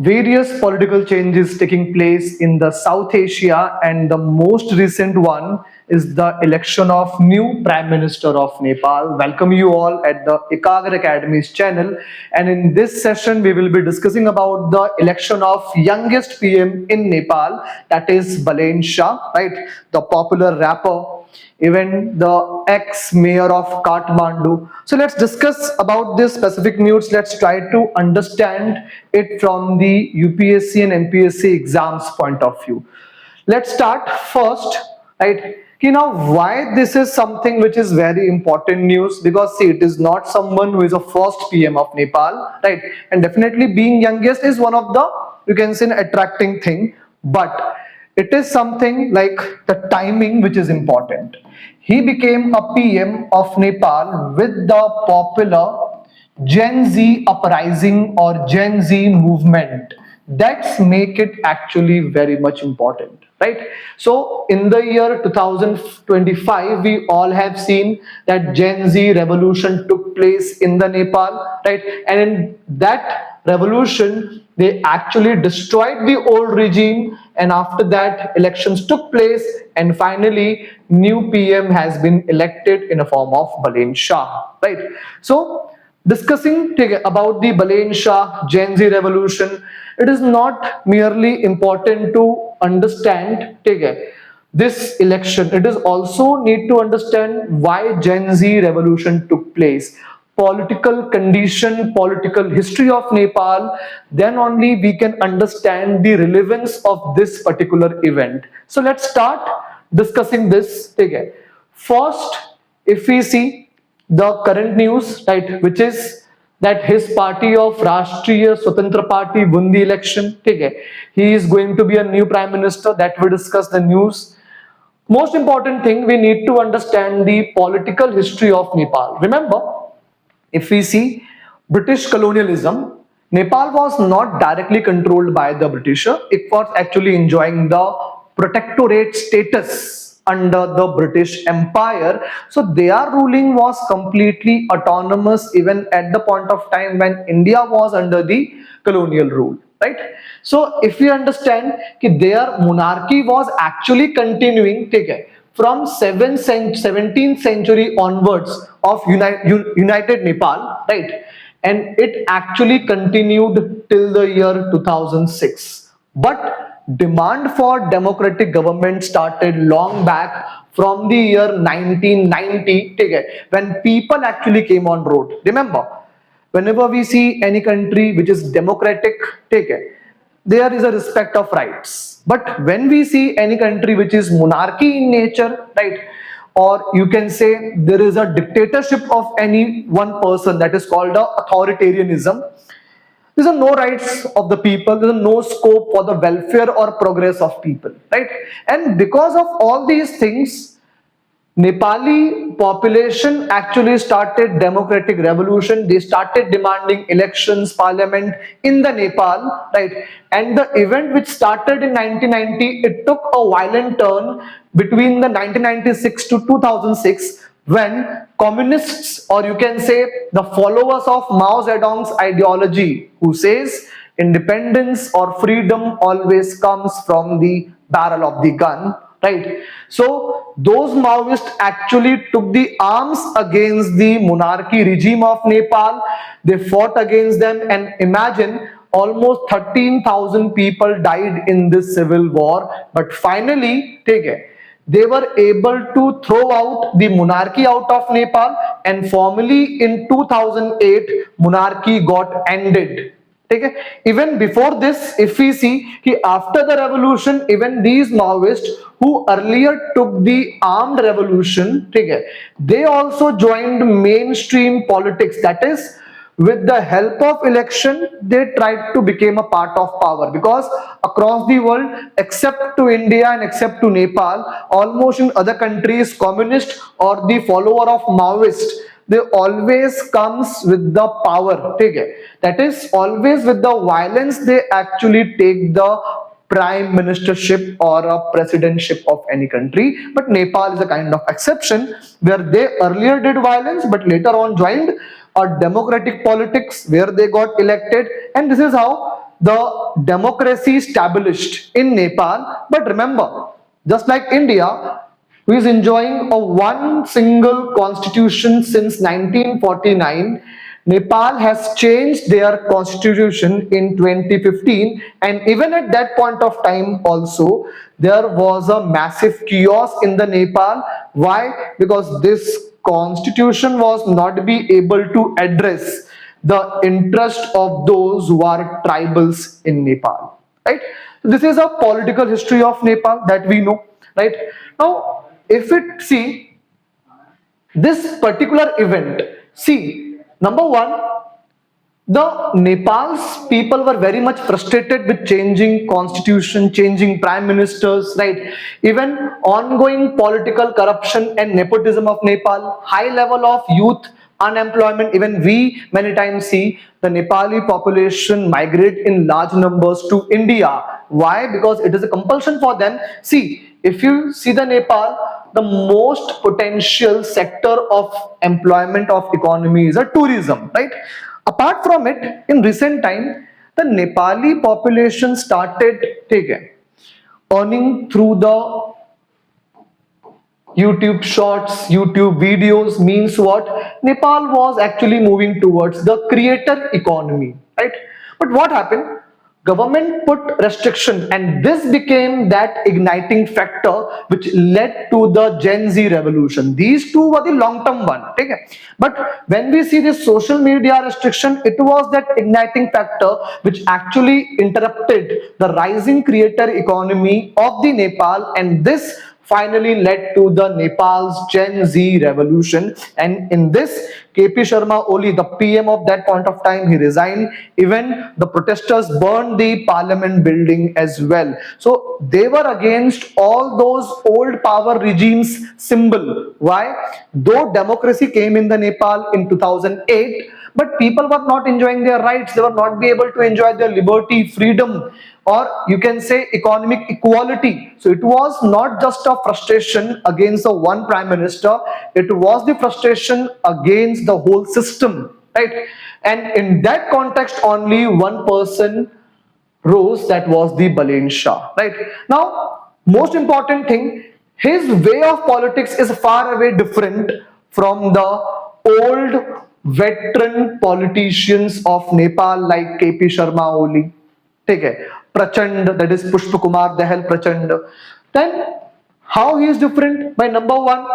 various political changes taking place in the South Asia, and the most recent one is the election of new Prime Minister of Nepal. Welcome you all at the Ekagraa Academy's channel, and in this session we will be discussing about the election of youngest PM in Nepal, that is Balen Shah, right? The popular rapper, even the ex-mayor of Kathmandu. So let's discuss about this specific news. Let's try to understand it from the UPSC and MPSC exams point of view. Let's start first, right? Why this is something which is very important news, because see, it is not someone who is a first PM of Nepal, right? And definitely being youngest is one of the, you can say, an attracting thing, but it is something like the timing which is important. He became a PM of Nepal with the popular Gen Z uprising or Gen Z movement. That's make it actually very much important, right? So in the year 2025, we all have seen that Gen Z revolution took place in the Nepal, right? And in that revolution, they actually destroyed the old regime, and after that elections took place, and finally new PM has been elected in a form of Balen Shah, right? So discussing about the Balen Shah Gen Z revolution, it is not merely important to understand this election. It is also need to understand why Gen Z revolution took place, political condition, political history of Nepal. Then only we can understand the relevance of this particular event. So let's start discussing this. First, if we see the current news, right, which is that his party of Rashtriya Swatantra Party won the election. He is going to be a new prime minister. That we discuss the news. Most important thing, we need to understand the political history of Nepal. Remember, if we see British colonialism, Nepal was not directly controlled by the British. It was actually enjoying the protectorate status under the British Empire. So their ruling was completely autonomous even at the point of time when India was under the colonial rule, right? So if we understand that their monarchy was actually continuing from 17th century onwards of United Nepal, right? And it actually continued till the year 2006. But demand for democratic government started long back from the year 1990, when people actually came on road. Remember, whenever we see any country which is democratic, there is a respect of rights. But when we see any country which is monarchy in nature, right, or you can say there is a dictatorship of any one person, that is called authoritarianism, there are no rights of the people, there is no scope for the welfare or progress of people, right? And because of all these things, Nepali population actually started democratic revolution. They started demanding elections, parliament in the Nepal, right? And the event which started in 1990, it took a violent turn between the 1996 to 2006, when communists, or you can say the followers of Mao Zedong's ideology, who says independence or freedom always comes from the barrel of the gun, right? So those Maoists actually took the arms against the monarchy regime of Nepal. They fought against them, and imagine almost 13,000 people died in this civil war. But finally, they were able to throw out the monarchy out of Nepal, and formally in 2008 monarchy got ended. Even before this, if we see, after the revolution, even these Maoists who earlier took the armed revolution, they also joined mainstream politics. That is, with the help of election, they tried to become a part of power, because across the world, except to India and except to Nepal, almost in other countries, communist or the follower of Maoist, they always comes with the power. That is, always with the violence, they actually take the prime ministership or a presidentship of any country. But Nepal is a kind of exception, where they earlier did violence but later on joined a democratic politics, where they got elected, and this is how the democracy established in Nepal. But remember, just like India, who is enjoying a one single constitution since 1949, Nepal has changed their constitution in 2015, and even at that point of time also there was a massive chaos in the Nepal. Why? Because this constitution was not be able to address the interest of those who are tribals in Nepal, right? So this is a political history of Nepal that we know, right? Now if we see this particular event, see, number one, the Nepal's people were very much frustrated with changing constitution, changing prime ministers, right? Even ongoing political corruption and nepotism of Nepal, high level of youth unemployment. Even we many times see the Nepali population migrate in large numbers to India. Why? Because it is a compulsion for them. See, if you see the Nepal, the most potential sector of employment of economy is a tourism, right? Apart from it, in recent time, the Nepali population started earning through the YouTube shorts, YouTube videos. Means what? Nepal was actually moving towards the creator economy, right? But what happened? Government put restriction, and this became that igniting factor which led to the Gen Z revolution. These two were the long-term one. Okay? But when we see this social media restriction, it was that igniting factor which actually interrupted the rising creator economy of the Nepal, and this finally led to the Nepal's Gen Z revolution. And in this, KP Sharma Oli, the PM of that point of time, he resigned. Even the protesters burned the parliament building as well. So they were against all those old power regimes symbol. Why? Though democracy came in the Nepal in 2008, but people were not enjoying their rights. They were not be able to enjoy their liberty, freedom, or you can say economic equality. So it was not just a frustration against the one prime minister, it was the frustration against the whole system, right? And in that context only one person rose, that was the Balen Shah, right? Now most important thing, his way of politics is far away different from the old veteran politicians of Nepal like KP Sharma Oli, Prachand, that is Pushpa Kumar Dahal Prachand. Then how he is different? By number one,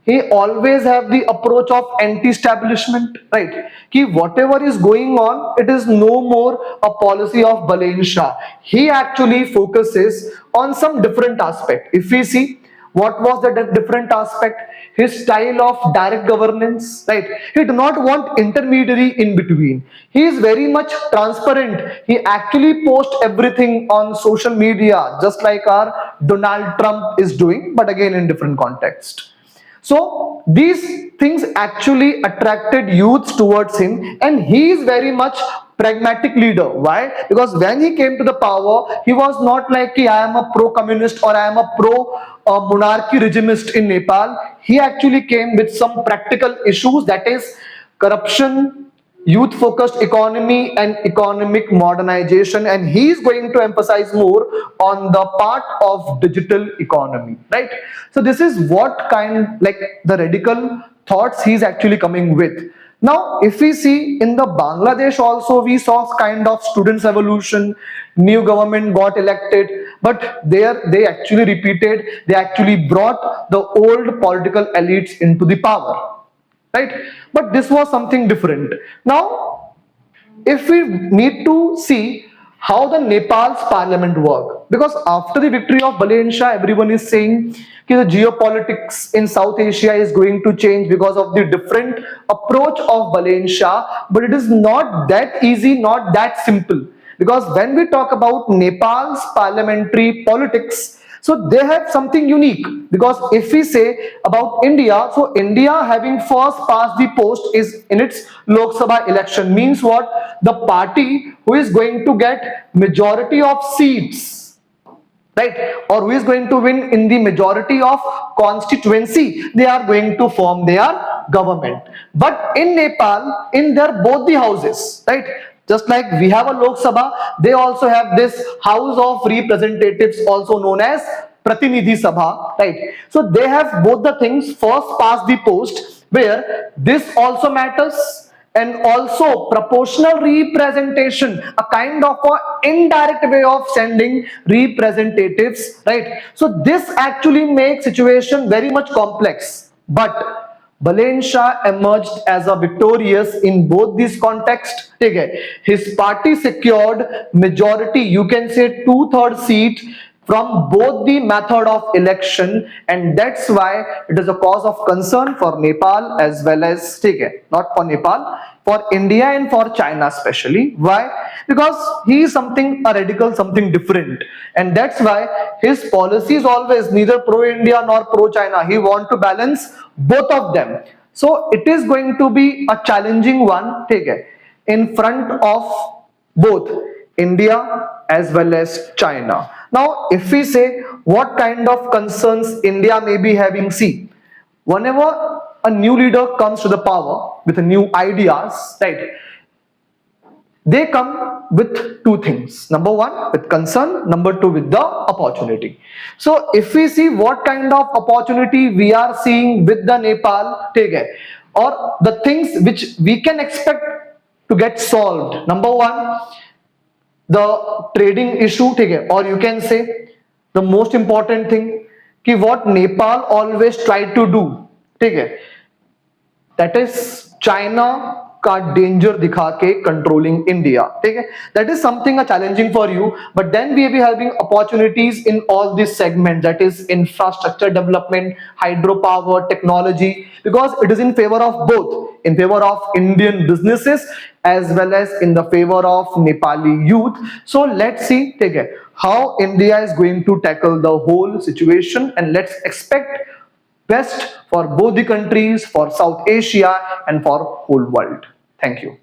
he always have the approach of anti-establishment, right? Ki whatever is going on, it is no more a policy of Balen Shah. He actually focuses on some different aspect. If we see, what was the different aspect? His style of direct governance, right? He do not want intermediary in between. He is very much transparent. He actually posts everything on social media, just like our Donald Trump is doing, but again in different context. So these things actually attracted youths towards him, and he is very much pragmatic leader. Why? Because when he came to the power, he was not like I am a pro-communist or I am a pro-monarchy regimist in Nepal. He actually came with some practical issues, that is corruption, youth-focused economy, and economic modernization, and he is going to emphasize more on the part of digital economy, right? So this is what kind, like the radical thoughts he's actually coming with. Now if we see in the Bangladesh also, we saw kind of students revolution, new government got elected, but there they actually repeated, they actually brought the old political elites into the power, right? But this was something different. Now if we need to see how the Nepal's parliament work, because after the victory of Balen Shah, everyone is saying the geopolitics in South Asia is going to change because of the different approach of Balen Shah, but it is not that easy, not that simple. Because when we talk about Nepal's parliamentary politics, so they have something unique. Because if we say about India, so India having first passed the post is in its Lok Sabha election, means what? The party who is going to get majority of seats, right, or who is going to win in the majority of constituency, they are going to form their government. But in Nepal, in their both the houses, right, Just like we have a Lok Sabha, they also have this House of Representatives, also known as Pratinidhi Sabha, right? So they have both the things, first past the post, where this also matters, and also proportional representation, a kind of a indirect way of sending representatives, right? So this actually makes situation very much complex, but Balen Shah emerged as a victorious in both these contexts. ठीक है, his party secured majority, you can say 2/3 seat from both the method of election, and that's why it is a cause of concern for Nepal as well as, ठीक है, not for Nepal, for India and for China especially. Why? Because he is something a radical, something different, and that's why his policy is always neither pro-India nor pro-China. He want to balance both of them. So it is going to be a challenging one, take it, in front of both India as well as China. Now, if we say what kind of concerns India may be having, see, whenever a new leader comes to the power with new ideas, right, they come with two things. Number one, with concern. Number two, with the opportunity. So if we see what kind of opportunity we are seeing with the Nepal, take it, or the things which we can expect to get solved. Number one, the trading issue, take it, or you can say the most important thing, कि what Nepal always tried to do, ठीक है, that is China का danger दिखा के controlling India, ठीक है, that is something a challenging for you, but then we will be having opportunities in all these segments, that is infrastructure development, hydropower, technology, because it is in favor of both, in favor of Indian businesses as well as in the favor of Nepali youth. So let's see, take it, how India is going to tackle the whole situation, and let's expect best for both the countries, for South Asia and for whole world. Thank you.